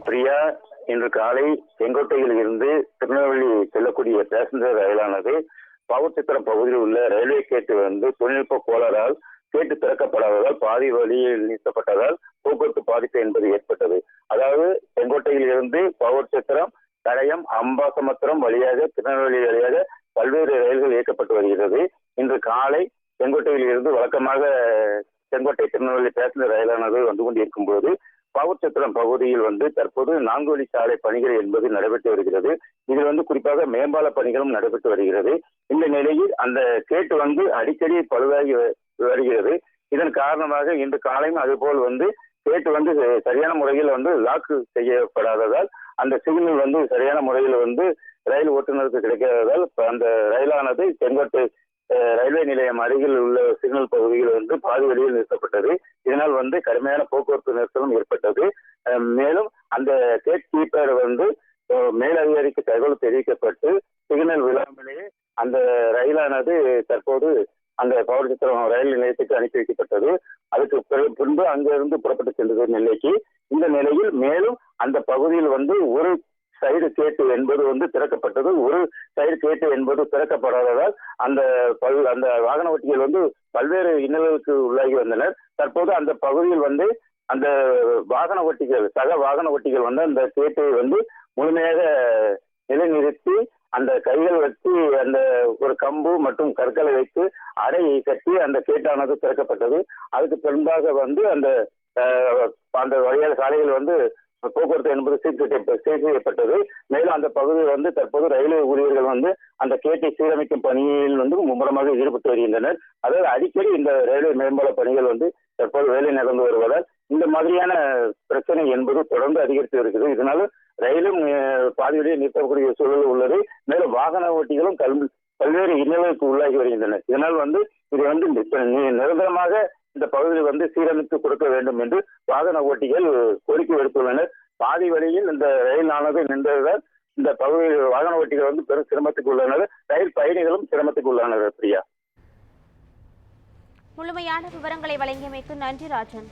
பிரியா, இன்று காலை செங்கோட்டையில் இருந்து திருநெல்வேலி செல்லக்கூடிய பேசஞ்சர் ரயிலானது பாவூர்சத்திரம் பகுதியில் உள்ள ரயில்வே கேட்டு தொழில்நுட்ப கோளாறால் கேட்டு திறக்கப்படாததால் பாதி வழியில் நிறுத்தப்பட்டதால் போக்குவரத்து பாதிப்பு என்பது ஏற்பட்டது. அதாவது செங்கோட்டையில் இருந்து பாவூர்சத்திரம், கடையம், அம்பாசமுத்திரம் வழியாக திருநெல்வேலி வழியாக பல்வேறு ரயில்கள் இயக்கப்பட்டு வருகிறது. இன்று காலை செங்கோட்டையில் இருந்து வழக்கமாக செங்கோட்டை திருநெல்வேலி பேசஞ்சர் ரயிலானது வந்து கொண்டிருக்கும் போது பாவூர்சத்திரம் பகுதியில் தற்போது 4 வழி சாலை பணிகள் என்பது நடைபெற்று வருகிறது. இதில் குறிப்பாக மேம்பால பணிகளும் நடைபெற்று வருகிறது. இந்த நிலையில் அந்த கேட்டு அடிக்கடி பழுதாகி வருகிறது. இதன் காரணமாக இன்று காலையும் அதுபோல் கேட்டு சரியான முறையில் லாக் செய்யப்படாததால் அந்த சிக்னல் சரியான முறையில் ரயில் ஓட்டுநருக்கு கிடைக்காததால் அந்த ரயிலானது செங்கோட்டை ரயில்வே நிலையம் அருகில் உள்ள சிக்னல் பகுதியில் பாதி வழியில் நிறுத்தப்பட்டது. இதனால் கடுமையான போக்குவரத்து நெரிசலும் ஏற்பட்டது. மேலும் அந்த கேட் கீப்பர் மேல் அதிகாரிக்கு தகவல் தெரிவிக்கப்பட்டு சிக்னல் விழாமலேயே அந்த ரயிலானது தற்போது அந்த பாவூர்சத்திரம் ரயில் நிலையத்துக்கு அனுப்பி வைக்கப்பட்டது. அதுக்கு பின்பு அங்கிருந்து புறப்பட்டு சென்றது நெல்லைக்கு. இந்த நிலையில் மேலும் அந்த பகுதியில் ஒரு சைடு கேட்டு என்பது திறக்கப்பட்டது. ஒரு சைடு கேட்டு என்பது திறக்கப்படாததால் அந்த வாகன ஓட்டிகள் பல்வேறு இன்னல்களுக்கு உள்ளாகி வந்தனர். தற்போது அந்த பகுதியில் அந்த வாகன ஓட்டிகள் சக வாகன ஓட்டிகள் அந்த கேட்டை முழுமையாக நிலைநிறுத்தி அந்த கைகள் வச்சு அந்த ஒரு கம்பு மற்றும் கற்களை வைத்து அடையை கட்டி அந்த கேட்டானது திறக்கப்பட்டது. அதுக்கு பின்பாக அந்த அந்த வழியாக சாலைகள் போக்குவரத்து என்பது சீர் செய்யப்பட்டது. மேலும் அந்த பகுதியில் தற்போது ரயில்வே ஊழியர்கள் அந்த கேட்டை சீரமைக்கும் பணியில் மும்முரமாக ஈடுபட்டு வருகின்றனர். அதாவது அடிக்கடி இந்த ரயில்வே மேம்பால பணிகள் தற்போது வேலை நடந்து வருவதால் இந்த மாதிரியான பிரச்சனை என்பது தொடர்ந்து அதிகரித்து வருகிறது. இதனால ரயிலும் பாதியிலேயே நிறுத்தக்கூடிய சூழல் உள்ளது. மேலும் வாகன ஓட்டிகளும் பல்வேறு இன்னல்களுக்கு உள்ளாகி வருகின்றனர். இதனால் இது நிரந்தரமாக இந்த பகுதியில் சீரமைத்து கொடுக்க வேண்டும் என்று வாகன ஓட்டிகள் கோரிக்கை விடுத்துள்ளனர். பாதி வழியில் இந்த ரயிலானது நின்றதால் இந்த பகுதியில் வாகன ஓட்டிகள் பெரும் சிரமத்துக்கு உள்ளனர். ரயில் பயணிகளும் சிரமத்துக்கு உள்ளனர். பிரியா, முழுமையான விவரங்களை வழங்கியமைக்கு நன்றி ராஜன்.